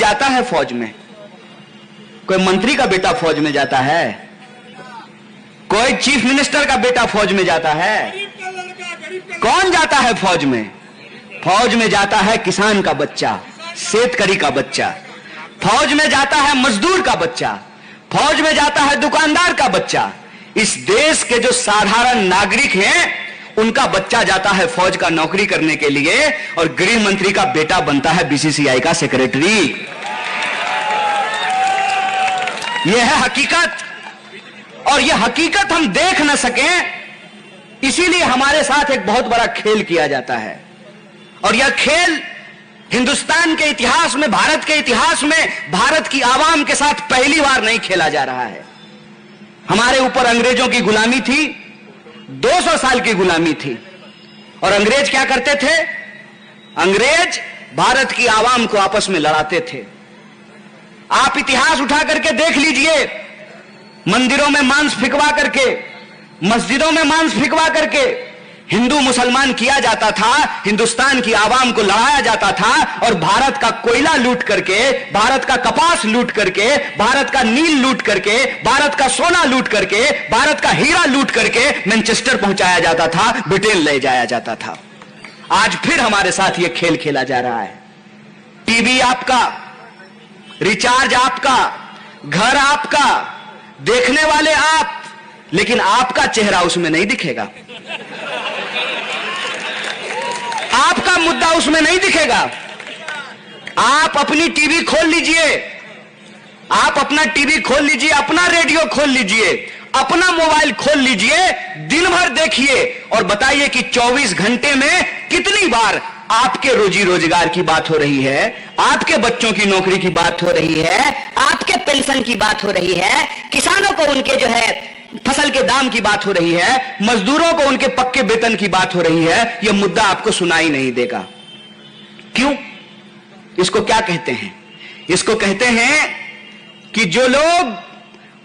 जाता है फौज में? कोई मंत्री का बेटा फौज में जाता है? कोई चीफ मिनिस्टर का बेटा फौज में जाता है? कौन जाता है फौज में? फौज में जाता है किसान का बच्चा, शेतकरी का बच्चा, फौज में जाता है मजदूर का बच्चा, फौज में जाता है दुकानदार का बच्चा। इस देश के जो साधारण नागरिक हैं उनका बच्चा जाता है फौज का नौकरी करने के लिए, और गृह मंत्री का बेटा बनता है बीसीसीआई का सेक्रेटरी। यह है हकीकत, और यह हकीकत हम देख न सकें, इसीलिए हमारे साथ एक बहुत बड़ा खेल किया जाता है। और यह खेल हिंदुस्तान के इतिहास में, भारत के इतिहास में, भारत की आवाम के साथ पहली बार नहीं खेला जा रहा है। हमारे ऊपर अंग्रेजों की गुलामी थी, 200 साल की गुलामी थी। और अंग्रेज क्या करते थे? अंग्रेज भारत की आवाम को आपस में लड़ाते थे। आप इतिहास उठा करके देख लीजिए, मंदिरों में मांस फिकवा करके, मस्जिदों में मांस फिकवा करके हिंदू मुसलमान किया जाता था, हिंदुस्तान की आवाम को लड़ाया जाता था, और भारत का कोयला लूट करके, भारत का कपास लूट करके, भारत का नील लूट करके, भारत का सोना लूट करके, भारत का हीरा लूट करके मैनचेस्टर पहुंचाया जाता था, ब्रिटेन ले जाया जाता था। आज फिर हमारे साथ यह खेल खेला जा रहा है। टीवी आपका, रिचार्ज आपका, घर आपका, देखने वाले आप, लेकिन आपका चेहरा उसमें नहीं दिखेगा, आपका मुद्दा उसमें नहीं दिखेगा। आप अपनी टीवी खोल लीजिए, आप अपना टीवी खोल लीजिए, अपना रेडियो खोल लीजिए, अपना मोबाइल खोल लीजिए, दिन भर देखिए और बताइए कि 24 घंटे में कितनी बार आपके रोजी रोजगार की बात हो रही है, आपके बच्चों की नौकरी की बात हो रही है, आपके पेंशन की बात हो रही है, किसानों को उनके जो है फसल के दाम की बात हो रही है, मजदूरों को उनके पक्के वेतन की बात हो रही है। यह मुद्दा आपको सुनाई नहीं देगा। क्यों? इसको क्या कहते हैं? इसको कहते हैं कि जो लोग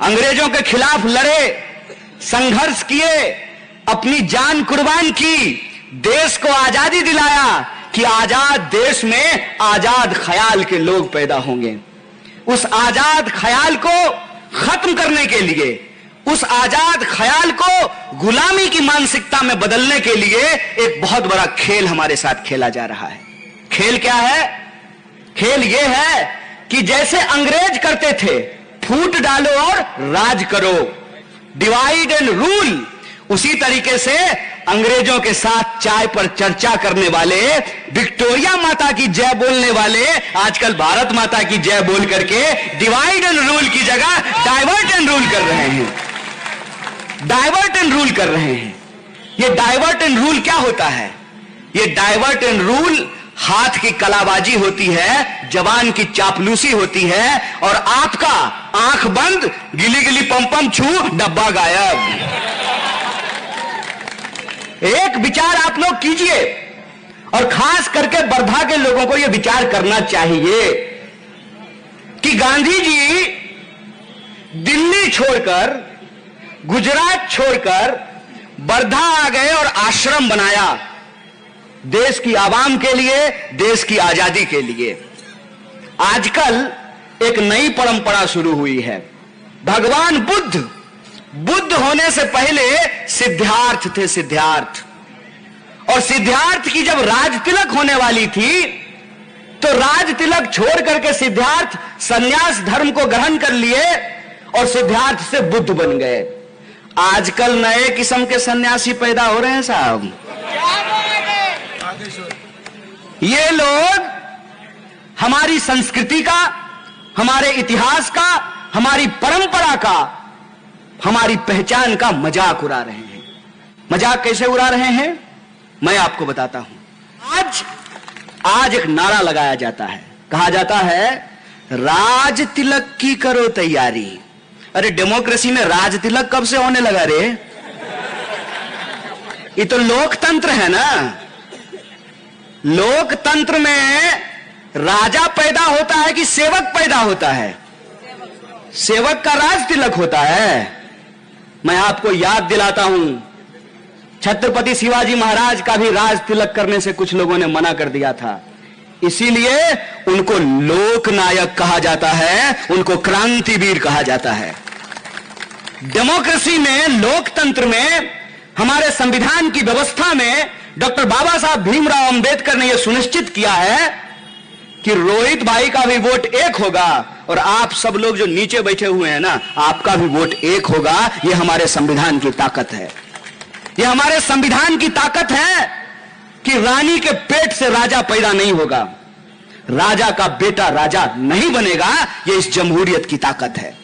अंग्रेजों के खिलाफ लड़े, संघर्ष किए, अपनी जान कुर्बान की, देश को आजादी दिलाया, कि आजाद देश में आजाद ख्याल के लोग पैदा होंगे। उस आजाद ख्याल को खत्म करने के लिए, उस आजाद ख्याल को गुलामी की मानसिकता में बदलने के लिए एक बहुत बड़ा खेल हमारे साथ खेला जा रहा है। खेल क्या है? खेल यह है कि जैसे अंग्रेज करते थे, फूट डालो और राज करो, डिवाइड एंड रूल, उसी तरीके से अंग्रेजों के साथ चाय पर चर्चा करने वाले, विक्टोरिया माता की जय बोलने वाले, आजकल भारत माता की जय बोल करके डिवाइड एंड रूल की जगह डाइवर्ट एंड रूल कर रहे हैं। डाइवर्ट एंड रूल कर रहे हैं। ये डाइवर्ट एंड रूल क्या होता है? ये डाइवर्ट एंड रूल हाथ की कलाबाजी होती है, जवान की चापलूसी होती है, और आपका आंख बंद, गिली गिली पम छू, डब्बा गायब। एक विचार आप लोग कीजिए, और खास करके वर्धा के लोगों को यह विचार करना चाहिए कि गांधी जी दिल्ली छोड़कर, गुजरात छोड़कर वर्धा आ गए और आश्रम बनाया, देश की आवाम के लिए, देश की आजादी के लिए। आजकल एक नई परंपरा शुरू हुई है। भगवान बुद्ध होने से पहले सिद्धार्थ थे, सिद्धार्थ। और सिद्धार्थ की जब राज तिलक होने वाली थी, तो राज तिलक छोड़ करके सिद्धार्थ संन्यास धर्म को ग्रहण कर लिए और सिद्धार्थ से बुद्ध बन गए। आजकल नए किस्म के सन्यासी पैदा हो रहे हैं साहब। ये लोग हमारी संस्कृति का, हमारे इतिहास का, हमारी परंपरा का, हमारी पहचान का मजाक उड़ा रहे हैं। मजाक कैसे उड़ा रहे हैं मैं आपको बताता हूं। आज एक नारा लगाया जाता है, कहा जाता है राज तिलक की करो तैयारी। अरे डेमोक्रेसी में राज तिलक कब से होने लगा रे? ये तो लोकतंत्र है ना। लोकतंत्र में राजा पैदा होता है कि सेवक पैदा होता है? सेवक का राज तिलक होता है। मैं आपको याद दिलाता हूं, छत्रपति शिवाजी महाराज का भी राज तिलक करने से कुछ लोगों ने मना कर दिया था। इसीलिए उनको लोकनायक कहा जाता है, उनको क्रांतिवीर कहा जाता है। डेमोक्रेसी में, लोकतंत्र में, हमारे संविधान की व्यवस्था में डॉक्टर बाबा साहब भीमराव अंबेडकर ने यह सुनिश्चित किया है कि रोहित भाई का भी वोट एक होगा और आप सब लोग जो नीचे बैठे हुए हैं ना, आपका भी वोट एक होगा। यह हमारे संविधान की ताकत है। यह हमारे संविधान की ताकत है कि रानी के पेट से राजा पैदा नहीं होगा, राजा का बेटा राजा नहीं बनेगा। यह इस जमहूरियत की ताकत है।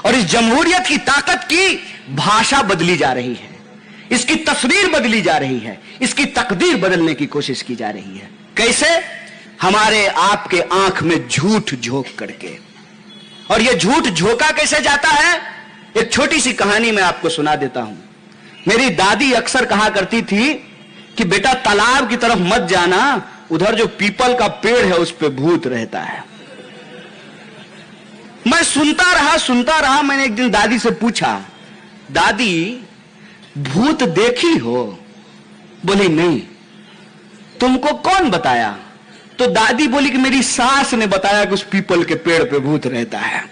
और इस जमहूरियत की ताकत की भाषा बदली जा रही है, इसकी तस्वीर बदली जा रही है, इसकी तकदीर बदलने की कोशिश की जा रही है। कैसे? हमारे आपके आंख में झूठ झोंक करके। और यह झूठ झोंका कैसे जाता है? एक छोटी सी कहानी मैं आपको सुना देता हूं। मेरी दादी अक्सर कहा करती थी कि बेटा तालाब की तरफ मत जाना, उधर जो पीपल का पेड़ है उस पे भूत रहता है। मैं सुनता रहा। मैंने एक दिन दादी से पूछा, दादी भूत देखी हो? बोली नहीं। तुमको कौन बताया? तो दादी बोली कि मेरी सास ने बताया कि उस पीपल के पेड़ पे भूत रहता है।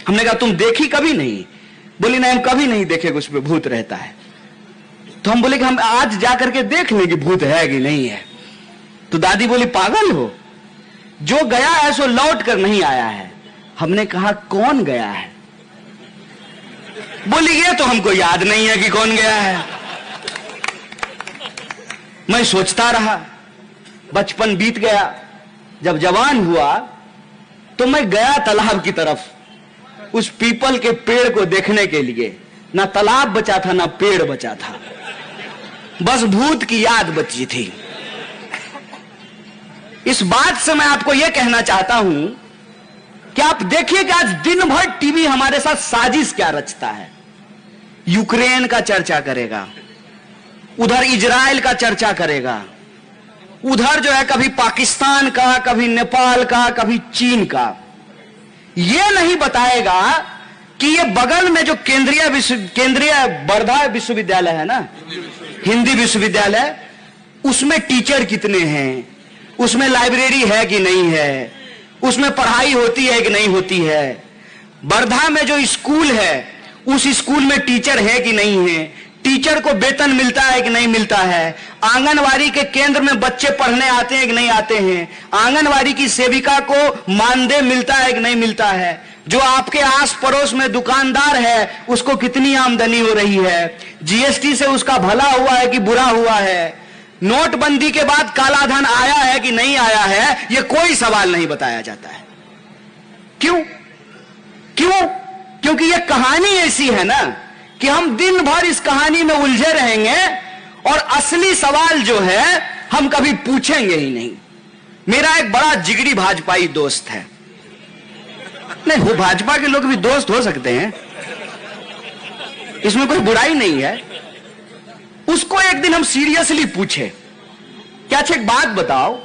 हमने कहा तुम देखी कभी नहीं? बोली नहीं, हम कभी नहीं देखे कि उस पे भूत रहता है। तो हम बोले कि हम आज जाकर के देख लें कि भूत है कि नहीं है। तो दादी बोली पागल हो, जो गया है सो लौट कर नहीं आया है। हमने कहा कौन गया है? बोली ये तो हमको याद नहीं है कि कौन गया है। मैं सोचता रहा, बचपन बीत गया। जब जवान हुआ तो मैं गया तालाब की तरफ, उस पीपल के पेड़ को देखने के लिए। ना तालाब बचा था ना पेड़ बचा था, बस भूत की याद बची थी। इस बात से मैं आपको यह कहना चाहता हूं कि आप देखिए कि आज दिन भर टीवी हमारे साथ साजिश क्या रचता है। यूक्रेन का चर्चा करेगा, उधर इजराइल का चर्चा करेगा, उधर जो है कभी पाकिस्तान का, कभी नेपाल का, कभी चीन का। यह नहीं बताएगा कि ये बगल में जो केंद्रीय वर्धा विश्वविद्यालय है ना, हिंदी विश्वविद्यालय, उसमें टीचर कितने हैं, उसमें लाइब्रेरी है कि नहीं है, उसमें पढ़ाई होती है कि नहीं होती है। वर्धा में जो स्कूल है उस स्कूल में टीचर है कि नहीं है, टीचर को वेतन मिलता है कि नहीं मिलता है, आंगनवाड़ी के केंद्र में बच्चे पढ़ने आते हैं कि नहीं आते हैं, आंगनवाड़ी की सेविका को मानदेय मिलता है कि नहीं मिलता है, जो आपके आस पड़ोस में दुकानदार है उसको कितनी आमदनी हो रही है, जीएसटी से उसका भला हुआ है कि बुरा हुआ है, नोटबंदी के बाद काला धन आया है कि नहीं आया है, यह कोई सवाल नहीं बताया जाता है। क्यों? क्योंकि यह कहानी ऐसी है ना कि हम दिन भर इस कहानी में उलझे रहेंगे और असली सवाल जो है हम कभी पूछेंगे ही नहीं। मेरा एक बड़ा जिगरी भाजपाई दोस्त है, नहीं वो भाजपा के लोग भी दोस्त हो सकते हैं, इसमें कोई बुराई नहीं है। उसको एक दिन हम सीरियसली पूछे क्या अच्छा एक बात बताओ,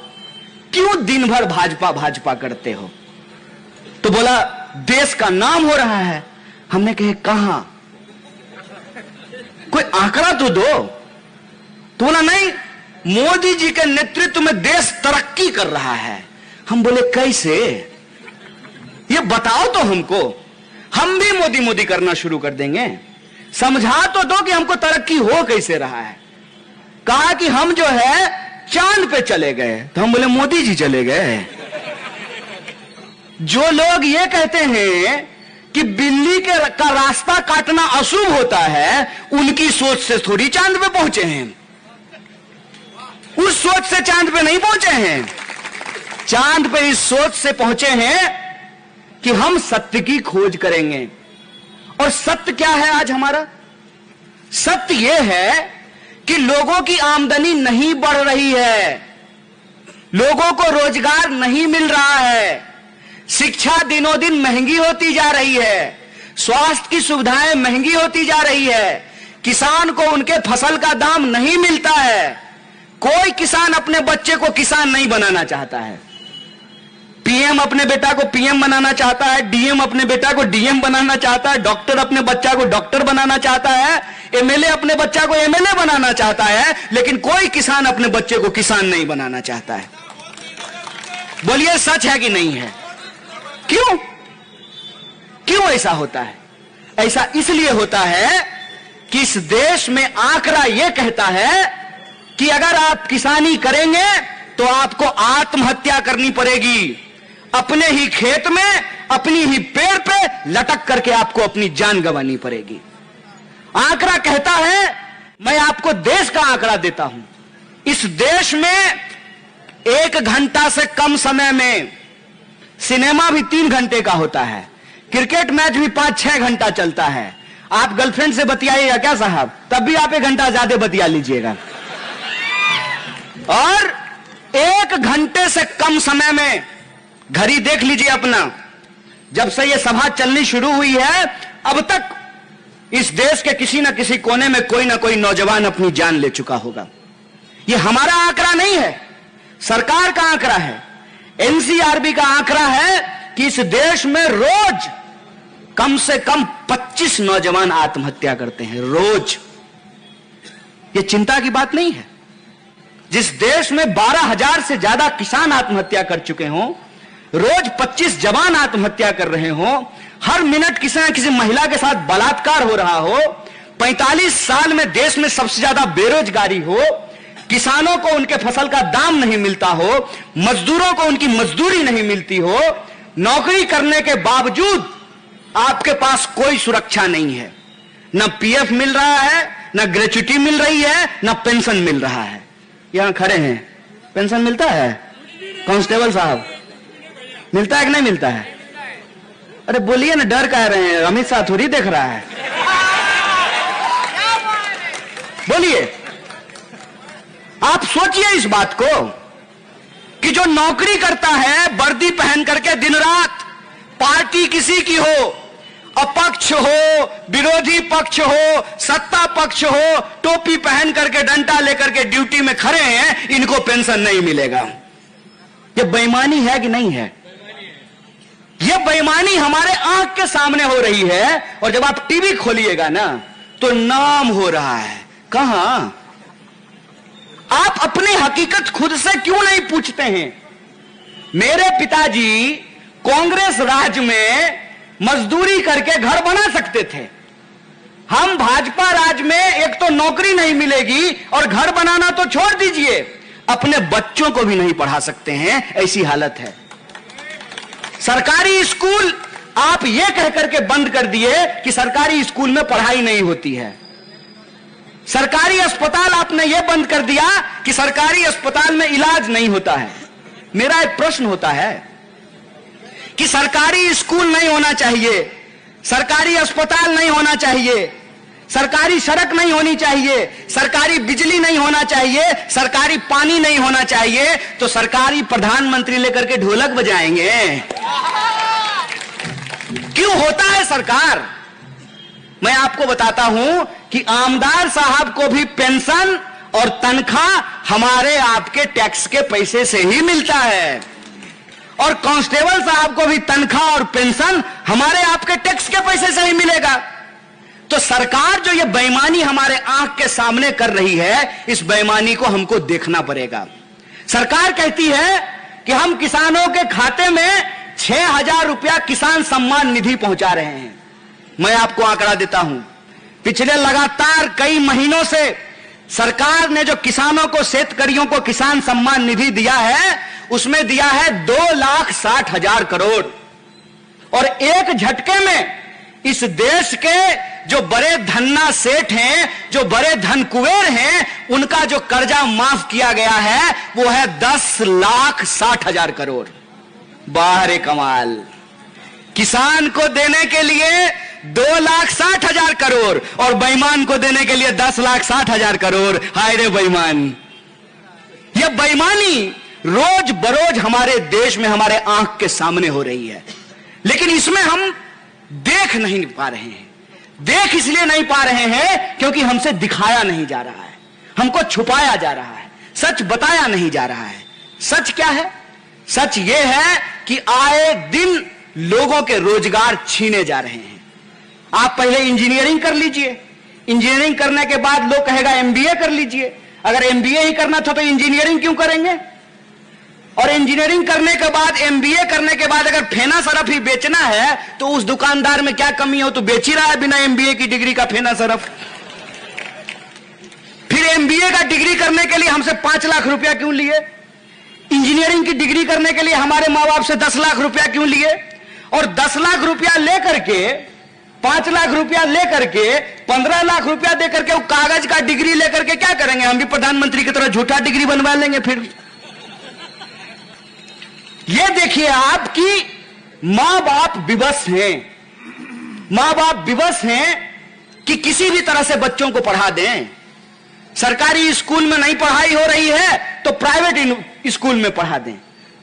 क्यों दिन भर भाजपा भाजपा करते हो? तो बोला देश का नाम हो रहा है। हमने कहे कहां, कोई आंकड़ा तो दो। तो बोला नहीं, मोदी जी के नेतृत्व में देश तरक्की कर रहा है। हम बोले कैसे, ये बताओ तो हमको, हम भी मोदी मोदी करना शुरू कर देंगे। समझा तो दो कि हमको तरक्की हो कैसे रहा है। कहा कि हम जो है चांद पे चले गए। तो हम बोले मोदी जी चले गए। जो लोग ये कहते हैं कि बिल्ली का रास्ता काटना अशुभ होता है, उनकी सोच से थोड़ी चांद पे पहुंचे हैं, उस सोच से चांद पे नहीं पहुंचे हैं। चांद पे इस सोच से पहुंचे हैं कि हम सत्य की खोज करेंगे। और सत्य क्या है आज हमारा? सत्य यह है कि लोगों की आमदनी नहीं बढ़ रही है, लोगों को रोजगार नहीं मिल रहा है, शिक्षा दिनों दिन महंगी होती जा रही है, स्वास्थ्य की सुविधाएं महंगी होती जा रही है, किसान को उनके फसल का दाम नहीं मिलता है। कोई किसान अपने बच्चे को किसान नहीं बनाना चाहता है। पीएम अपने बेटा को पीएम बनाना चाहता है, डीएम अपने बेटा को डीएम बनाना चाहता है, डॉक्टर अपने बच्चा को डॉक्टर बनाना चाहता है, एमएलए अपने बच्चा को एमएलए बनाना चाहता है, लेकिन कोई किसान अपने बच्चे को किसान नहीं बनाना चाहता है। बोलिए सच है कि नहीं है? क्यों क्यों ऐसा होता है? ऐसा इसलिए होता है कि इस देश में आंकड़ा यह कहता है कि अगर आप किसानी करेंगे तो आपको आत्महत्या करनी पड़ेगी। अपने ही खेत में, अपनी ही पेड़ पे लटक करके आपको अपनी जान गंवानी पड़ेगी। आंकड़ा कहता है, मैं आपको देश का आंकड़ा देता हूं। इस देश में 1 घंटा से कम समय में सिनेमा भी 3 घंटे का होता है, क्रिकेट मैच भी 5-6 घंटा चलता है। आप गर्लफ्रेंड से बतियाइएगा क्या साहब, तब भी आप 1 घंटा ज्यादा बतिया लीजिएगा। और 1 घंटे से कम समय में, घड़ी देख लीजिए अपना, जब से यह सभा चलनी शुरू हुई है अब तक इस देश के किसी न किसी कोने में कोई ना कोई नौजवान अपनी जान ले चुका होगा। यह हमारा आंकड़ा नहीं है, सरकार का आंकड़ा है। एनसीआरबी का आंकड़ा है कि इस देश में रोज कम से कम 25 नौजवान आत्महत्या करते हैं रोज। यह चिंता की बात नहीं है। जिस देश में 12,000 से ज्यादा किसान आत्महत्या कर चुके हों, रोज 25 जवान आत्महत्या कर रहे हों, हर मिनट किसी न किसी महिला के साथ बलात्कार हो रहा हो, 45 साल में देश में सबसे ज्यादा बेरोजगारी हो, किसानों को उनके फसल का दाम नहीं मिलता हो, मजदूरों को उनकी मजदूरी नहीं मिलती हो, नौकरी करने के बावजूद आपके पास कोई सुरक्षा नहीं है। न पीएफ मिल रहा है, न ग्रेच्युटी मिल रही है, न पेंशन मिल रहा है। यहां खड़े हैं, पेंशन मिलता है? कांस्टेबल साहब, मिलता है कि नहीं मिलता है? अरे बोलिए ना, डर कह रहे हैं, अमित शाह थोड़ी देख रहा है। बोलिए, आप सोचिए इस बात को कि जो नौकरी करता है वर्दी पहन करके दिन रात, पार्टी किसी की हो, अपक्ष हो, विरोधी पक्ष हो, सत्ता पक्ष हो, टोपी पहन करके डंडा लेकर के ड्यूटी में खड़े हैं, इनको पेंशन नहीं मिलेगा। ये बेईमानी है कि नहीं है? ये बेईमानी हमारे आंख के सामने हो रही है। और जब आप टीवी खोलिएगा ना तो नाम हो रहा है। कहां? आप अपनी हकीकत खुद से क्यों नहीं पूछते हैं? मेरे पिताजी कांग्रेस राज में मजदूरी करके घर बना सकते थे। हम भाजपा राज में एक तो नौकरी नहीं मिलेगी और घर बनाना तो छोड़ दीजिए, अपने बच्चों को भी नहीं पढ़ा सकते हैं, ऐसी हालत है। सरकारी स्कूल आप यह कह करके बंद कर दिए कि सरकारी स्कूल में पढ़ाई नहीं होती है। सरकारी अस्पताल आपने यह बंद कर दिया कि सरकारी अस्पताल में इलाज नहीं होता है। मेरा एक प्रश्न होता है कि सरकारी स्कूल नहीं होना चाहिए, सरकारी अस्पताल नहीं होना चाहिए, सरकारी सड़क नहीं होनी चाहिए, सरकारी बिजली नहीं होना चाहिए, सरकारी पानी नहीं होना चाहिए, तो सरकारी प्रधानमंत्री लेकर के ढोलक बजाएंगे? क्यों होता है सरकार? मैं आपको बताता हूं कि आमदार साहब को भी पेंशन और तनख्वाह हमारे आपके टैक्स के पैसे से ही मिलता है, और कांस्टेबल साहब को भी तनख्वाह और पेंशन हमारे आपके टैक्स के पैसे से ही मिलेगा। तो सरकार जो ये बेईमानी हमारे आंख के सामने कर रही है, इस बेईमानी को हमको देखना पड़ेगा। सरकार कहती है कि हम किसानों के खाते में 6,000 रुपया किसान सम्मान निधि पहुंचा रहे हैं। मैं आपको आंकड़ा देता हूं, पिछले लगातार कई महीनों से सरकार ने जो किसानों को, शेतकरियों को किसान सम्मान निधि दिया है, उसमें दिया है 2,60,000 करोड़। और एक झटके में इस देश के जो बड़े धन्ना सेठ हैं, जो बड़े धन कुबेर हैं, उनका जो कर्जा माफ किया गया है वो है 10,60,000 करोड़। बाहरे कमाल, किसान को देने के लिए 2,60,000 करोड़ और बेईमान को देने के लिए 10,60,000 करोड़। हाय रे बेईमान! यह बेईमानी रोज बरोज हमारे देश में, हमारे आंख के सामने हो रही है, लेकिन इसमें हम देख नहीं पा रहे हैं। देख इसलिए नहीं पा रहे हैं क्योंकि हमसे दिखाया नहीं जा रहा है, हमको छुपाया जा रहा है, सच बताया नहीं जा रहा है। सच क्या है? सच यह है कि आए दिन लोगों के रोजगार छीने जा रहे हैं। आप पहले इंजीनियरिंग कर लीजिए, इंजीनियरिंग करने के बाद लोग कहेगा एमबीए कर लीजिए। अगर एमबीए ही करना था तो इंजीनियरिंग क्यों करेंगे? और इंजीनियरिंग करने के बाद, एमबीए करने के बाद अगर फेना सरफ ही बेचना है तो उस दुकानदार में क्या कमी हो, तो बेच ही रहा है बिना एमबीए की डिग्री का फेना सरफ। फिर एमबीए का डिग्री करने के लिए हमसे 5 लाख रुपया क्यों लिए? इंजीनियरिंग की डिग्री करने के लिए हमारे मां बाप से 10 लाख रुपया क्यों लिए? और 10 लाख रुपया लेकर के, 5 लाख रुपया लेकर के, 15 लाख रुपया देकर के वो कागज का डिग्री लेकर के क्या करेंगे? हम भी प्रधानमंत्री की तरह झूठा डिग्री बनवा लेंगे। फिर ये देखिए, आपकी मां बाप विवश हैं, मां बाप विवश हैं कि किसी भी तरह से बच्चों को पढ़ा दें। सरकारी स्कूल में नहीं पढ़ाई हो रही है तो प्राइवेट स्कूल में पढ़ा दें।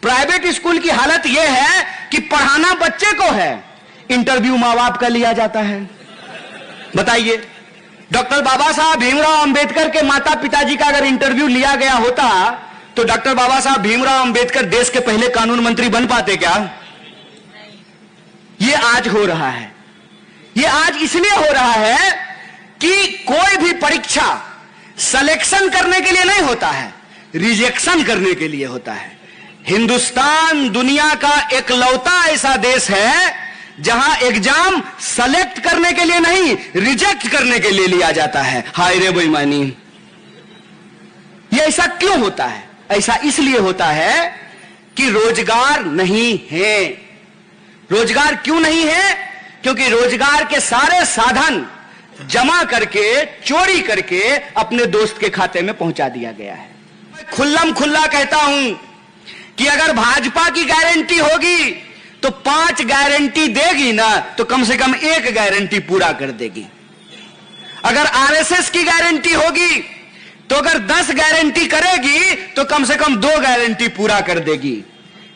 प्राइवेट स्कूल की हालत यह है कि पढ़ाना बच्चे को है, इंटरव्यू मां बाप का लिया जाता है। बताइए, डॉक्टर बाबा साहब भीमराव अंबेडकर के माता पिताजी का अगर इंटरव्यू लिया गया होता तो डॉक्टर बाबा साहब भीमराव अंबेडकर देश के पहले कानून मंत्री बन पाते क्या? यह आज हो रहा है। यह आज इसलिए हो रहा है कि कोई भी परीक्षा सिलेक्शन करने के लिए नहीं होता है, रिजेक्शन करने के लिए होता है। हिंदुस्तान दुनिया का एकलौता ऐसा देश है जहां एग्जाम सेलेक्ट करने के लिए नहीं, रिजेक्ट करने के लिए लिया जाता है। हाय रे बेईमानी! यह ऐसा क्यों होता है? ऐसा इसलिए होता है कि रोजगार नहीं है। रोजगार क्यों नहीं है? क्योंकि रोजगार के सारे साधन जमा करके, चोरी करके अपने दोस्त के खाते में पहुंचा दिया गया है। मैं खुल्लम खुल्ला कहता हूं कि अगर भाजपा की गारंटी होगी तो 5 गारंटी देगी ना तो कम से कम 1 गारंटी पूरा कर देगी। अगर आरएसएस की गारंटी होगी तो अगर 10 गारंटी करेगी तो कम से कम 2 गारंटी पूरा कर देगी।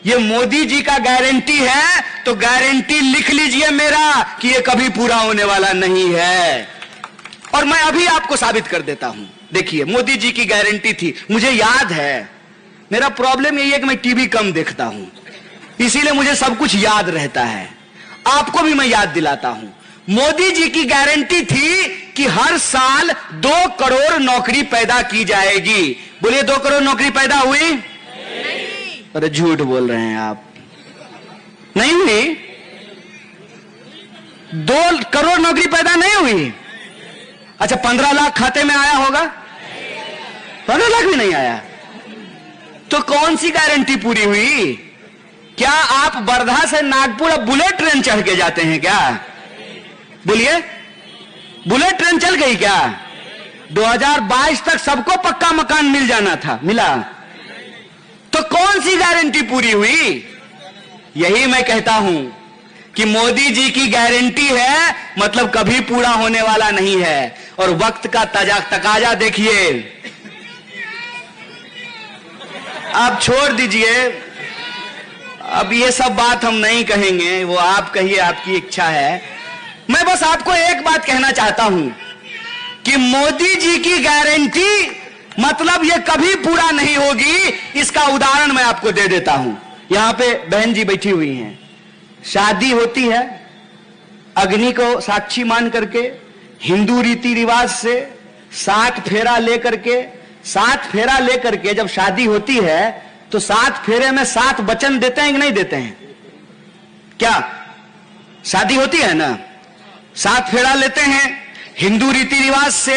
ये मोदी जी का गारंटी है तो गारंटी लिख लीजिए मेरा कि ये कभी पूरा होने वाला नहीं है। और मैं अभी आपको साबित कर देता हूं। देखिए, मोदी जी की गारंटी थी, मुझे याद है। मेरा प्रॉब्लम यही है कि मैं टीवी कम देखता हूं, इसीलिए मुझे सब कुछ याद रहता है। आपको भी मैं याद दिलाता हूं। मोदी जी की गारंटी थी कि हर साल 2 करोड़ नौकरी पैदा की जाएगी। बोलिए, 2 करोड़ नौकरी पैदा हुई? अरे झूठ बोल रहे हैं आप, नहीं हुई। 2 करोड़ नौकरी पैदा नहीं हुई। अच्छा, 15 लाख खाते में आया होगा? 15 लाख भी नहीं आया। तो कौन सी गारंटी पूरी हुई? क्या आप वर्धा से नागपुर अब बुलेट ट्रेन चढ़ के जाते हैं क्या? बोलिए, बुलेट ट्रेन चल गई क्या? 2022 तक सबको पक्का मकान मिल जाना था, मिला? तो कौन सी गारंटी पूरी हुई? यही मैं कहता हूं कि मोदी जी की गारंटी है मतलब कभी पूरा होने वाला नहीं है। और वक्त का तकाजा देखिए। आप छोड़ दीजिए, अब ये सब बात हम नहीं कहेंगे, वो आप कहिए, आपकी इच्छा है। मैं बस आपको एक बात कहना चाहता हूं कि मोदी जी की गारंटी मतलब ये कभी पूरा नहीं होगी। इसका उदाहरण मैं आपको दे देता हूं। यहां पे बहन जी बैठी हुई हैं, शादी होती है, अग्नि को साक्षी मान करके, हिंदू रीति रिवाज से 7 फेरा लेकर के जब शादी होती है तो 7 फेरे में 7 वचन देते हैं कि नहीं देते हैं? क्या शादी होती है ना, 7 फेरा लेते हैं हिंदू रीति रिवाज से,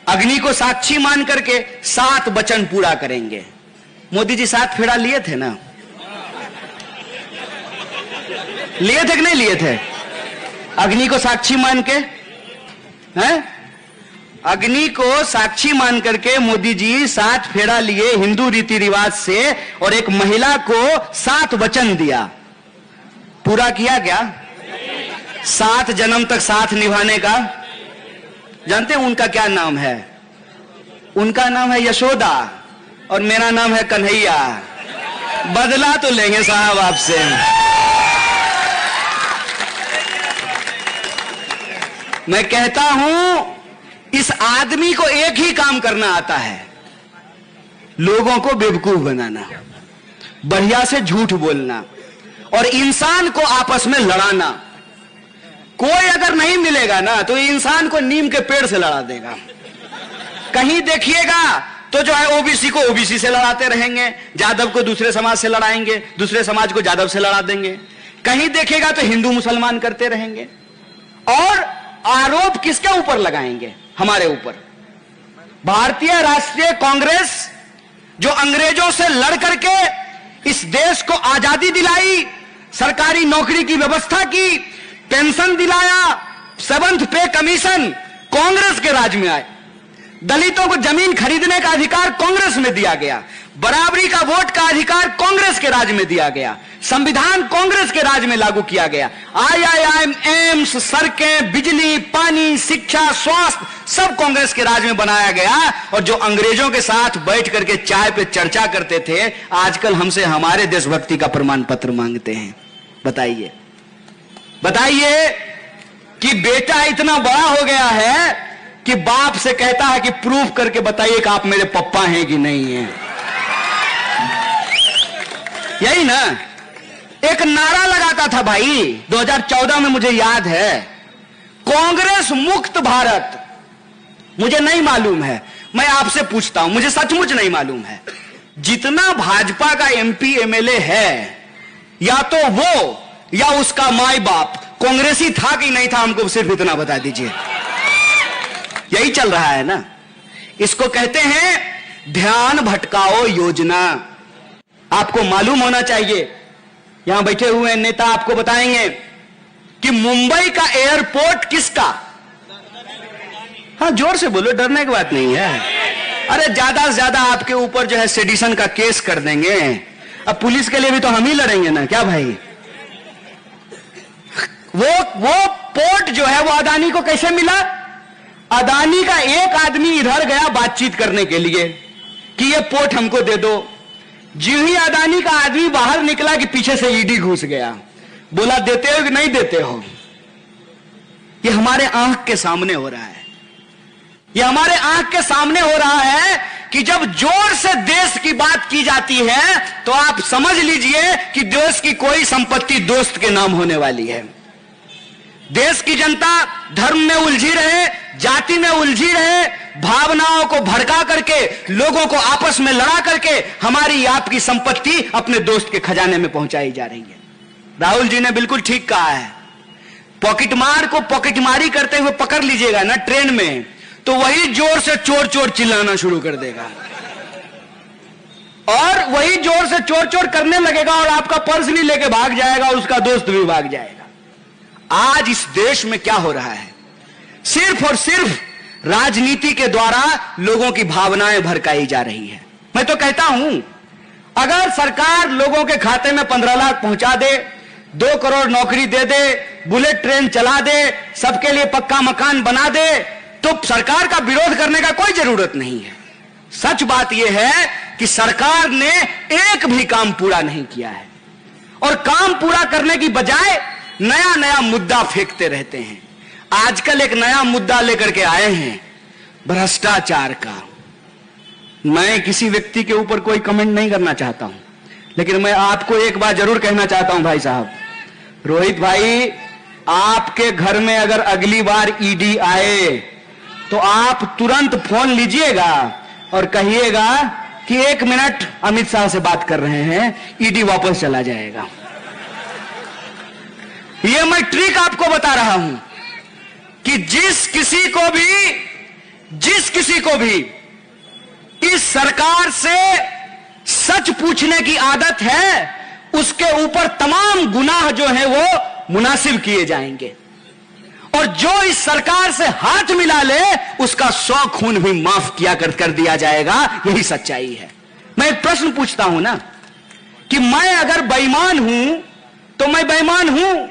अग्नि को साक्षी मान करके 7 वचन पूरा करेंगे। मोदी जी 7 फेरा लिए थे ना? लिए थे कि नहीं लिए थे? अग्नि को साक्षी मान के, हैं? अग्नि को साक्षी मान करके मोदी जी 7 फेरा लिए हिंदू रीति रिवाज से, और एक महिला को 7 वचन दिया। पूरा किया क्या? 7 जन्म तक साथ निभाने का। जानते हैं उनका क्या नाम है? उनका नाम है यशोदा और मेरा नाम है कन्हैया। बदला तो लेंगे साहब आपसे। मैं कहता हूं, इस आदमी को एक ही काम करना आता है, लोगों को बेवकूफ बनाना, बढ़िया से झूठ बोलना और इंसान को आपस में लड़ाना। कोई अगर नहीं मिलेगा ना तो इंसान को नीम के पेड़ से लड़ा देगा। कहीं देखिएगा तो जो है ओबीसी को ओबीसी से लड़ाते रहेंगे, यादव को दूसरे समाज से लड़ाएंगे, दूसरे समाज को यादव से लड़ा देंगे। कहीं देखेगा तो हिंदू मुसलमान करते रहेंगे। और आरोप किसके ऊपर लगाएंगे? हमारे ऊपर। भारतीय राष्ट्रीय कांग्रेस जो अंग्रेजों से लड़ करके इस देश को आजादी दिलाई, सरकारी नौकरी की व्यवस्था की, पेंशन दिलाया, 7th पे कमीशन कांग्रेस के राज में आए। दलितों को जमीन खरीदने का अधिकार कांग्रेस में दिया गया, बराबरी का वोट का अधिकार कांग्रेस के राज में दिया गया, संविधान कांग्रेस के राज में लागू किया गया। IIM, एम्स, सड़कें, बिजली, पानी, शिक्षा, स्वास्थ्य सब कांग्रेस के राज में बनाया गया। और जो अंग्रेजों के साथ बैठ करके चाय पे चर्चा करते थे, आजकल हमसे हमारे देशभक्ति का प्रमाण पत्र मांगते हैं। बताइए बताइए कि बेटा इतना बड़ा हो गया है कि बाप से कहता है कि प्रूफ करके बताइए कि आप मेरे पप्पा हैं कि नहीं हैं। यही ना एक नारा लगाता था भाई 2014 में, मुझे याद है, कांग्रेस मुक्त भारत। मुझे नहीं मालूम है, मैं आपसे पूछता हूं, मुझे सचमुच नहीं मालूम है, जितना भाजपा का MP MLA है, या तो वो या उसका माई बाप कांग्रेसी था कि नहीं था, हमको सिर्फ इतना बता दीजिए। यही चल रहा है ना। इसको कहते हैं ध्यान भटकाओ योजना। आपको मालूम होना चाहिए, यहां बैठे हुए नेता आपको बताएंगे कि मुंबई का एयरपोर्ट किसका? हाँ जोर से बोलो, डरने की बात नहीं है। अरे ज्यादा से ज्यादा आपके ऊपर जो है सेडिशन का केस कर देंगे। अब पुलिस के लिए भी तो हम ही लड़ेंगे ना, क्या भाई? वो पोर्ट जो है वो अदानी को कैसे मिला? अदानी का एक आदमी इधर गया बातचीत करने के लिए कि ये पोर्ट हमको दे दो। जिस ही अदानी का आदमी बाहर निकला कि पीछे से ईडी घुस गया, बोला देते हो कि नहीं देते हो। ये हमारे आंख के सामने हो रहा है। ये हमारे आंख के सामने हो रहा है कि जब जोर से देश की बात की जाती है तो आप समझ लीजिए कि देश की कोई संपत्ति दोस्त के नाम होने वाली है। देश की जनता धर्म में उलझी रहे, जाति में उलझी रहे, भावनाओं को भड़का करके, लोगों को आपस में लड़ा करके हमारी आपकी संपत्ति अपने दोस्त के खजाने में पहुंचाई जा रही है। राहुल जी ने बिल्कुल ठीक कहा है। पॉकेटमार को पॉकेटमारी करते हुए पकड़ लीजिएगा ना ट्रेन में, तो वही जोर से चोर चोर चिल्लाना शुरू कर देगा, और वही जोर से चोर चोर करने लगेगा, और आपका पर्स भी लेके भाग जाएगा और उसका दोस्त भी भाग जाएगा। आज इस देश में क्या हो रहा है? सिर्फ और सिर्फ राजनीति के द्वारा लोगों की भावनाएं भड़काई जा रही है। मैं तो कहता हूं, अगर सरकार लोगों के खाते में 15 लाख पहुंचा दे, 2 करोड़ नौकरी दे दे, बुलेट ट्रेन चला दे, सबके लिए पक्का मकान बना दे, तो सरकार का विरोध करने का कोई जरूरत नहीं है। सच बात यह है कि सरकार ने एक भी काम पूरा नहीं किया है, और काम पूरा करने की बजाय नया नया मुद्दा फेंकते रहते हैं। आजकल एक नया मुद्दा लेकर के आए हैं, भ्रष्टाचार का। मैं किसी व्यक्ति के ऊपर कोई कमेंट नहीं करना चाहता हूं, लेकिन मैं आपको एक बात जरूर कहना चाहता हूं भाई साहब, रोहित भाई, आपके घर में अगर अगली बार ईडी आए तो आप तुरंत फोन लीजिएगा और कहिएगा कि 1 मिनट अमित शाह से बात कर रहे हैं, ईडी वापस चला जाएगा। यह मैं ट्रिक आपको बता रहा हूं कि जिस किसी को भी इस सरकार से सच पूछने की आदत है, उसके ऊपर तमाम गुनाह जो है वो मुनासिब किए जाएंगे, और जो इस सरकार से हाथ मिला ले उसका 100 खून भी माफ किया कर दिया जाएगा। यही सच्चाई है। मैं एक प्रश्न पूछता हूं ना कि मैं अगर बेईमान हूं तो मैं बेईमान हूं,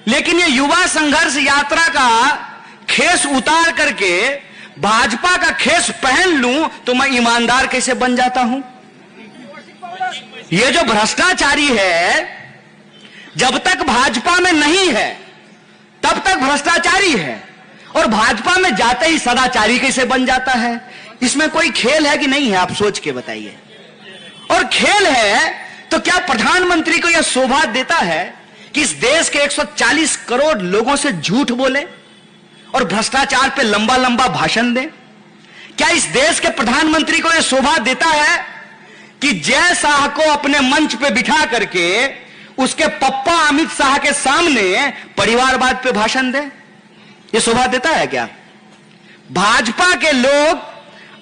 लेकिन ये युवा संघर्ष यात्रा का खेस उतार करके भाजपा का खेस पहन लूं तो मैं ईमानदार कैसे बन जाता हूं? ये जो भ्रष्टाचारी है, जब तक भाजपा में नहीं है तब तक भ्रष्टाचारी है, और भाजपा में जाते ही सदाचारी कैसे बन जाता है? इसमें कोई खेल है कि नहीं है? आप सोच के बताइए। और खेल है तो क्या प्रधानमंत्री को यह शोभा देता है कि इस देश के 140 करोड़ लोगों से झूठ बोले और भ्रष्टाचार पे लंबा लंबा भाषण दें? क्या इस देश के प्रधानमंत्री को यह शोभा देता है कि जय शाह को अपने मंच पे बिठा करके उसके पप्पा अमित शाह के सामने परिवारवाद पे भाषण दे? यह शोभा देता है क्या? भाजपा के लोग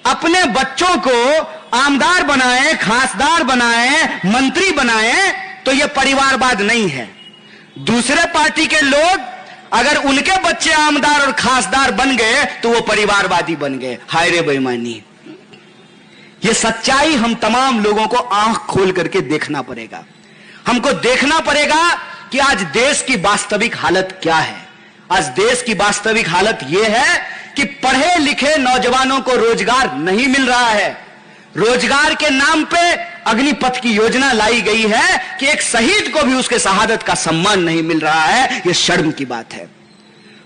अपने बच्चों को आमदार बनाए, खासदार बनाए, मंत्री बनाए, तो यह परिवारवाद नहीं है। दूसरे पार्टी के लोग अगर उनके बच्चे आमदार और खासदार बन गए तो वो परिवारवादी बन गए। हाय रे बेईमानी! ये सच्चाई हम तमाम लोगों को आंख खोल करके देखना पड़ेगा। हमको देखना पड़ेगा कि आज देश की वास्तविक हालत क्या है। आज देश की वास्तविक हालत यह है कि पढ़े लिखे नौजवानों को रोजगार नहीं मिल रहा है। रोजगार के नाम पे अग्निपथ की योजना लाई गई है कि एक शहीद को भी उसके शहादत का सम्मान नहीं मिल रहा है। यह शर्म की बात है।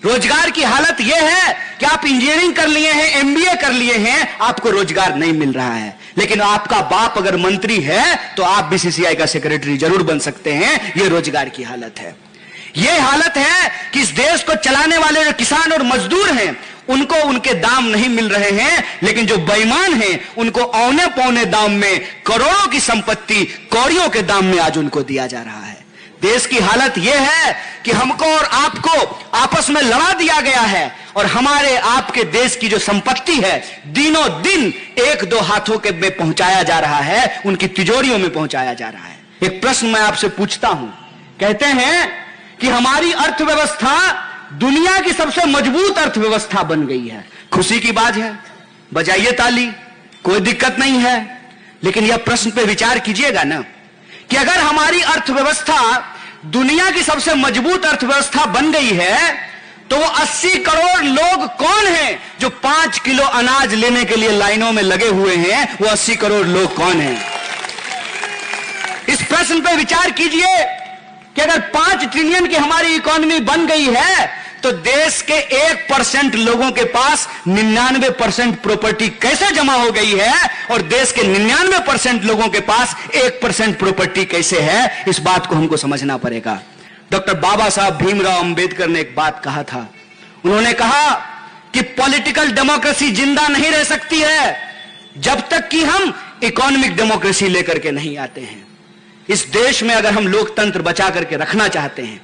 रोजगार की हालत यह है कि आप इंजीनियरिंग कर लिए हैं, एमबीए कर लिए हैं, आपको रोजगार नहीं मिल रहा है। लेकिन आपका बाप अगर मंत्री है तो आप बीसीसीआई का सेक्रेटरी जरूर बन सकते हैं। यह रोजगार की हालत है। यह हालत है कि इस देश को चलाने वाले जो किसान और मजदूर हैं उनको उनके दाम नहीं मिल रहे हैं, लेकिन जो बेईमान हैं उनको औने पौने दाम में करोड़ों की संपत्ति कौड़ियों के दाम में आज उनको दिया जा रहा है। देश की हालत यह है कि हमको और आपको आपस में लड़ा दिया गया है और हमारे आपके देश की जो संपत्ति है दिनों दिन एक दो हाथों के में पहुंचाया जा रहा है, उनकी तिजोरियों में पहुंचाया जा रहा है। एक प्रश्न मैं आपसे पूछता हूं। कहते हैं कि हमारी अर्थव्यवस्था दुनिया की सबसे मजबूत अर्थव्यवस्था बन गई है। खुशी की बात है, बजाइए ताली, कोई दिक्कत नहीं है। लेकिन यह प्रश्न पे विचार कीजिएगा ना कि अगर हमारी अर्थव्यवस्था दुनिया की सबसे मजबूत अर्थव्यवस्था बन गई है तो वो 80 करोड़ लोग कौन हैं जो 5 किलो अनाज लेने के लिए लाइनों में लगे हुए हैं? वो 80 करोड़ लोग कौन हैं? इस प्रश्न पे विचार कीजिए कि अगर 5 ट्रिलियन की हमारी इकोनॉमी बन गई है तो देश के 1% लोगों के पास 99% प्रॉपर्टी कैसे जमा हो गई है और देश के 99% लोगों के पास 1% प्रॉपर्टी कैसे है? इस बात को हमको समझना पड़ेगा। डॉक्टर बाबा साहब भीमराव अंबेडकर ने एक बात कहा था। उन्होंने कहा कि पॉलिटिकल डेमोक्रेसी जिंदा नहीं रह सकती है जब तक कि हम इकोनॉमिक डेमोक्रेसी लेकर के नहीं आते हैं। इस देश में अगर हम लोकतंत्र बचा करके रखना चाहते हैं,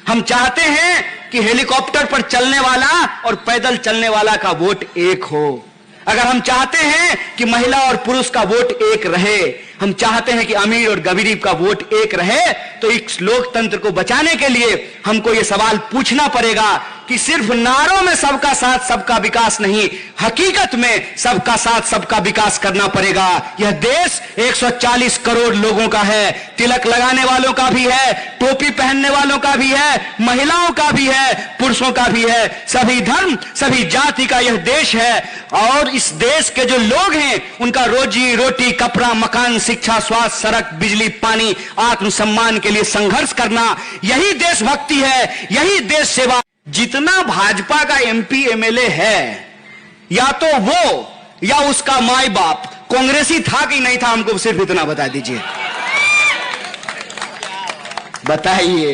हम चाहते हैं कि हेलीकॉप्टर पर चलने वाला और पैदल चलने वाला का वोट एक हो, अगर हम चाहते हैं कि महिला और पुरुष का वोट एक रहे, हम चाहते हैं कि अमीर और गरीब का वोट एक रहे, तो इस लोकतंत्र को बचाने के लिए हमको यह सवाल पूछना पड़ेगा कि सिर्फ नारों में सबका साथ सबका विकास नहीं, हकीकत में सबका साथ सबका विकास करना पड़ेगा। यह देश 140 करोड़ लोगों का है, तिलक लगाने वालों का भी है, टोपी पहनने वालों का भी है, महिलाओं का भी है, पुरुषों का भी है, सभी धर्म सभी जाति का यह देश है। और इस देश के जो लोग हैं उनका रोजी रोटी, कपड़ा, मकान, शिक्षा, स्वास्थ्य, सड़क, बिजली, पानी, आत्मसम्मान के लिए संघर्ष करना, यही देशभक्ति है, यही देश सेवा। जितना भाजपा का एमपी एमएलए है, या तो वो या उसका माई बाप कांग्रेसी था कि नहीं था, हमको सिर्फ इतना बता दीजिए। बताइए,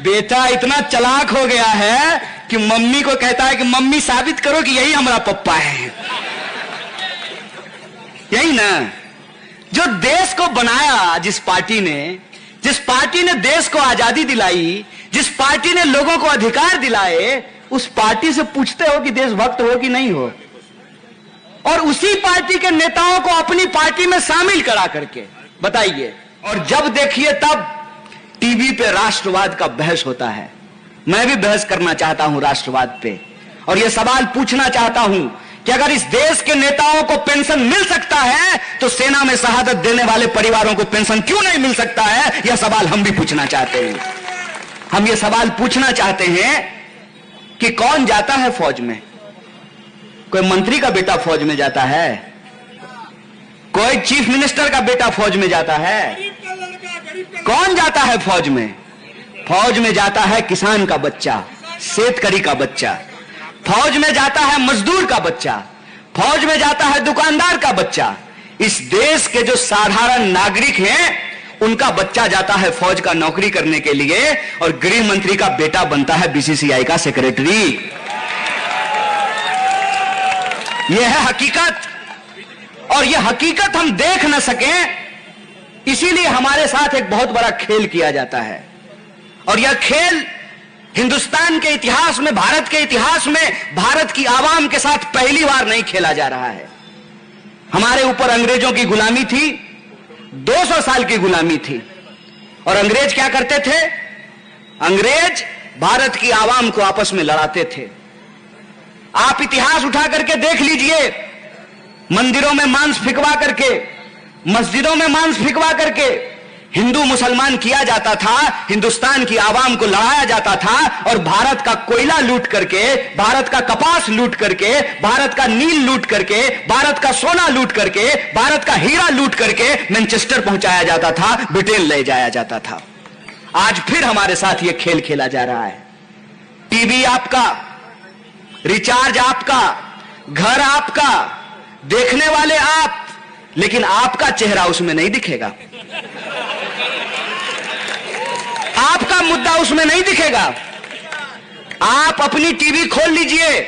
बेटा इतना चालाक हो गया है कि मम्मी को कहता है कि मम्मी साबित करो कि यही हमारा पप्पा है। यही ना, जो देश को बनाया, जिस पार्टी ने देश को आजादी दिलाई, जिस पार्टी ने लोगों को अधिकार दिलाए, उस पार्टी से पूछते हो कि देशभक्त हो कि नहीं हो, और उसी पार्टी के नेताओं को अपनी पार्टी में शामिल करा करके बताइए। और जब देखिए तब टीवी पे राष्ट्रवाद का बहस होता है। मैं भी बहस करना चाहता हूं राष्ट्रवाद पे, और यह सवाल पूछना चाहता हूं कि अगर इस देश के नेताओं को पेंशन मिल सकता है तो सेना में शहादत देने वाले परिवारों को पेंशन क्यों नहीं मिल सकता है? यह सवाल हम भी पूछना चाहते हैं। हम ये सवाल पूछना चाहते हैं कि कौन जाता है फौज में? कोई मंत्री का बेटा फौज में जाता है? कोई चीफ मिनिस्टर का बेटा फौज में जाता है? कौन जाता है फौज में? फौज में जाता है किसान का बच्चा, शेतकरी का बच्चा, फौज में जाता है मजदूर का बच्चा, फौज में जाता है दुकानदार का बच्चा। इस देश के जो साधारण नागरिक हैं उनका बच्चा जाता है फौज का नौकरी करने के लिए, और गृह मंत्री का बेटा बनता है बीसीसीआई का सेक्रेटरी। यह है हकीकत, और यह हकीकत हम देख न सकें, इसीलिए हमारे साथ एक बहुत बड़ा खेल किया जाता है। और यह खेल हिंदुस्तान के इतिहास में, भारत के इतिहास में, भारत की आवाम के साथ पहली बार नहीं खेला जा रहा है। हमारे ऊपर अंग्रेजों की गुलामी थी, 200 साल की गुलामी थी। और अंग्रेज क्या करते थे? अंग्रेज भारत की आवाम को आपस में लड़ाते थे। आप इतिहास उठा करके देख लीजिए, मंदिरों में मांस फिकवा करके, मस्जिदों में मांस फिकवा करके हिंदू मुसलमान किया जाता था, हिंदुस्तान की आवाम को लड़ाया जाता था, और भारत का कोयला लूट करके, भारत का कपास लूट करके, भारत का नील लूट करके, भारत का सोना लूट करके, भारत का हीरा लूट करके मैनचेस्टर पहुंचाया जाता था, ब्रिटेन ले जाया जाता था। आज फिर हमारे साथ यह खेल खेला जा रहा है। टीवी आपका, रिचार्ज आपका, घर आपका, देखने वाले आप, लेकिन आपका चेहरा उसमें नहीं दिखेगा, आपका मुद्दा उसमें नहीं दिखेगा। आप अपनी टीवी खोल लीजिए,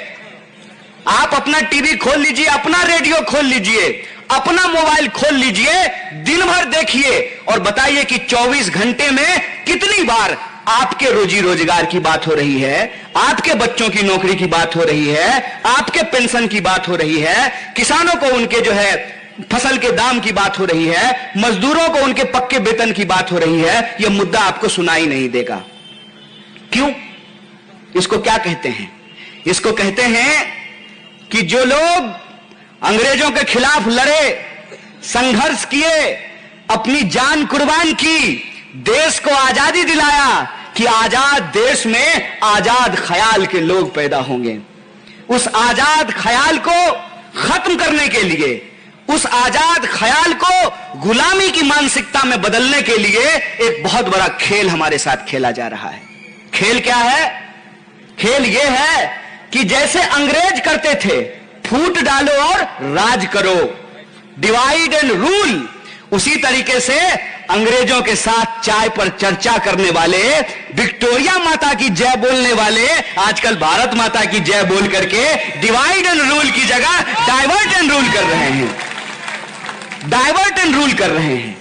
आप अपना टीवी खोल लीजिए, अपना रेडियो खोल लीजिए, अपना मोबाइल खोल लीजिए, दिन भर देखिए और बताइए कि 24 घंटे में कितनी बार आपके रोजी रोजगार की बात हो रही है, आपके बच्चों की नौकरी की बात हो रही है, आपके पेंशन की बात हो रही है, किसानों को उनके जो है फसल के दाम की बात हो रही है, मजदूरों को उनके पक्के वेतन की बात हो रही है। यह मुद्दा आपको सुनाई नहीं देगा। क्यों? इसको क्या कहते हैं? इसको कहते हैं कि जो लोग अंग्रेजों के खिलाफ लड़े, संघर्ष किए, अपनी जान कुर्बान की, देश को आजादी दिलाया, कि आजाद देश में आजाद ख्याल के लोग पैदा होंगे। उस आजाद ख्याल को खत्म करने के लिए, उस आजाद ख्याल को गुलामी की मानसिकता में बदलने के लिए एक बहुत बड़ा खेल हमारे साथ खेला जा रहा है। खेल क्या है? खेल यह है कि जैसे अंग्रेज करते थे, फूट डालो और राज करो, डिवाइड एंड रूल, उसी तरीके से अंग्रेजों के साथ चाय पर चर्चा करने वाले, विक्टोरिया माता की जय बोलने वाले, आजकल भारत माता की जय बोल करके डिवाइड एंड रूल की जगह डाइवर्ट एंड रूल कर रहे हैं। डाइवर्ट एंड रूल कर रहे हैं।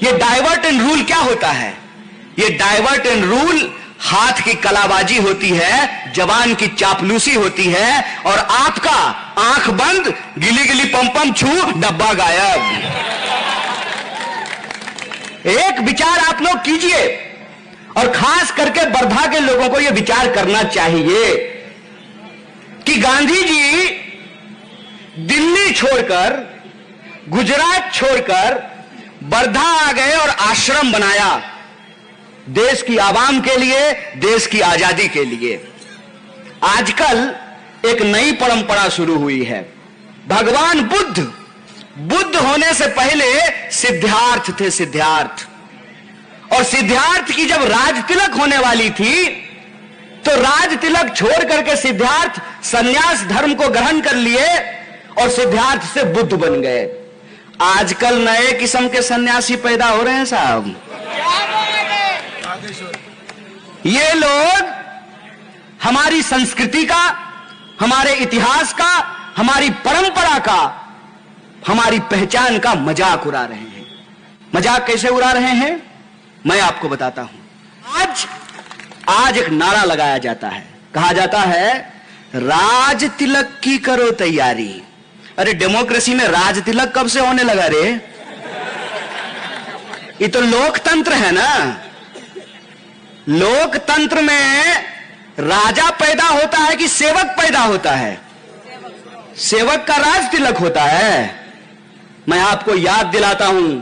ये डाइवर्ट एंड रूल क्या होता है? ये डाइवर्ट एंड रूल हाथ की कलाबाजी होती है, जवान की चापलूसी होती है, और आपका आंख बंद, गिली गिली पम छू, डब्बा गायब। एक विचार आप लोग कीजिए, और खास करके वर्धा के लोगों को यह विचार करना चाहिए कि गांधी जी दिल्ली छोड़कर, गुजरात छोड़कर वर्धा आ गए और आश्रम बनाया, देश की आवाम के लिए, देश की आजादी के लिए। आजकल एक नई परंपरा शुरू हुई है। भगवान बुद्ध होने से पहले सिद्धार्थ थे, सिद्धार्थ। और सिद्धार्थ की जब राज तिलक होने वाली थी, तो राज तिलक छोड़ करके सिद्धार्थ संन्यास धर्म को ग्रहण कर लिए और सिद्धार्थ से बुद्ध बन गए। आजकल नए किस्म के सन्यासी पैदा हो रहे हैं साहब। ये लोग हमारी संस्कृति का, हमारे इतिहास का, हमारी परंपरा का, हमारी पहचान का मजाक उड़ा रहे हैं। मजाक कैसे उड़ा रहे हैं मैं आपको बताता हूं। आज एक नारा लगाया जाता है, कहा जाता है राज तिलक की करो तैयारी। अरे डेमोक्रेसी में राज तिलक कब से होने लगा रे? ये तो लोकतंत्र है ना। लोकतंत्र में राजा पैदा होता है कि सेवक पैदा होता है? सेवक का राज तिलक होता है। मैं आपको याद दिलाता हूं,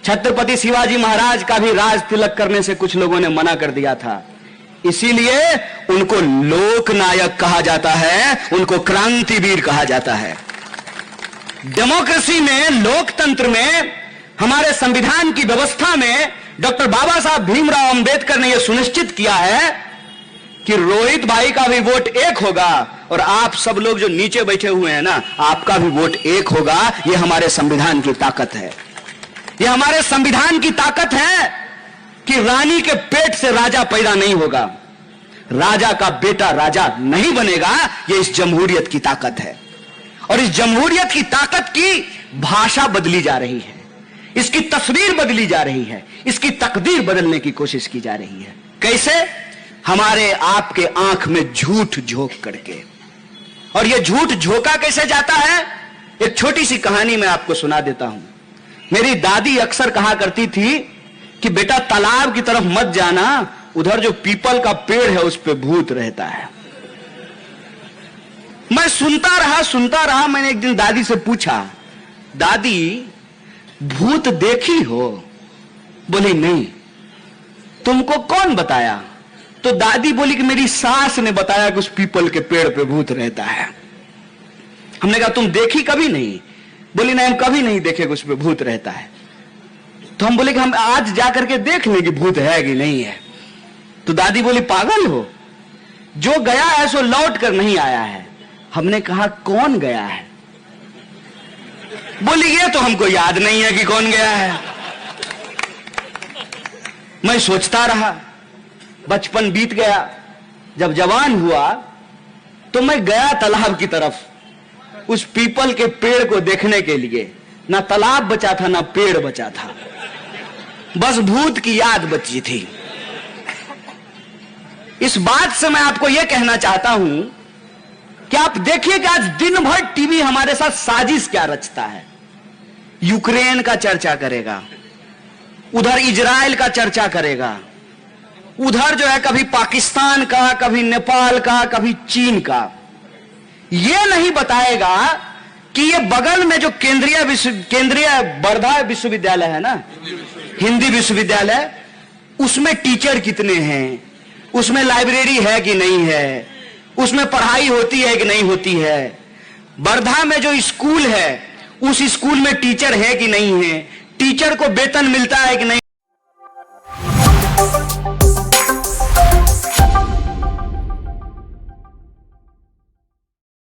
छत्रपति शिवाजी महाराज का भी राज तिलक करने से कुछ लोगों ने मना कर दिया था, इसीलिए उनको लोकनायक कहा जाता है, उनको क्रांतिवीर कहा जाता है। डेमोक्रेसी में, लोकतंत्र में, हमारे संविधान की व्यवस्था में डॉक्टर बाबा साहब भीमराव अंबेडकर ने यह सुनिश्चित किया है कि रोहित भाई का भी वोट एक होगा और आप सब लोग जो नीचे बैठे हुए हैं ना, आपका भी वोट एक होगा। यह हमारे संविधान की ताकत है। यह हमारे संविधान की ताकत है कि रानी के पेट से राजा पैदा नहीं होगा, राजा का बेटा राजा नहीं बनेगा। यह इस जमहूरियत की ताकत है। और इस जमहूरियत की ताकत की भाषा बदली जा रही है, इसकी तस्वीर बदली जा रही है, इसकी तकदीर बदलने की कोशिश की जा रही है। कैसे? हमारे आपके आंख में झूठ झोंक करके। और यह झूठ झोंका कैसे जाता है? एक छोटी सी कहानी मैं आपको सुना देता हूं। मेरी दादी अक्सर कहा करती थी कि बेटा तालाब की तरफ मत जाना, उधर जो पीपल का पेड़ है उस पे भूत रहता है। मैं सुनता रहा। मैंने एक दिन दादी से पूछा, दादी भूत देखी हो? बोली नहीं। तुमको कौन बताया? तो दादी बोली कि मेरी सास ने बताया कि उस पीपल के पेड़ पे भूत रहता है। हमने कहा तुम देखी कभी नहीं? बोली नहीं, हम कभी नहीं देखे कि उस पे भूत रहता है। तो हम बोले कि हम आज जाकर के देख लें कि भूत है कि नहीं है। तो दादी बोली पागल हो, जो गया है सो लौट कर नहीं आया है। हमने कहा कौन गया है? बोली ये तो हमको याद नहीं है कि कौन गया है। मैं सोचता रहा, बचपन बीत गया। जब जवान हुआ तो मैं गया तालाब की तरफ, उस पीपल के पेड़ को देखने के लिए। ना तालाब बचा था ना पेड़ बचा था, बस भूत की याद बची थी। इस बात से मैं आपको यह कहना चाहता हूं कि आप देखिए कि आज दिन भर टीवी हमारे साथ साजिश क्या रचता है। यूक्रेन का चर्चा करेगा, उधर इजराइल का चर्चा करेगा, उधर जो है कभी पाकिस्तान का, कभी नेपाल का, कभी चीन का। यह नहीं बताएगा कि ये बगल में जो केंद्रीय वर्धा विश्वविद्यालय है ना, हिंदी विश्वविद्यालय, उसमें टीचर कितने हैं, उसमें लाइब्रेरी है कि नहीं है, उसमें पढ़ाई होती है कि नहीं होती है। वर्धा में जो स्कूल है उस स्कूल में टीचर है कि नहीं है, टीचर को वेतन मिलता है कि नहीं।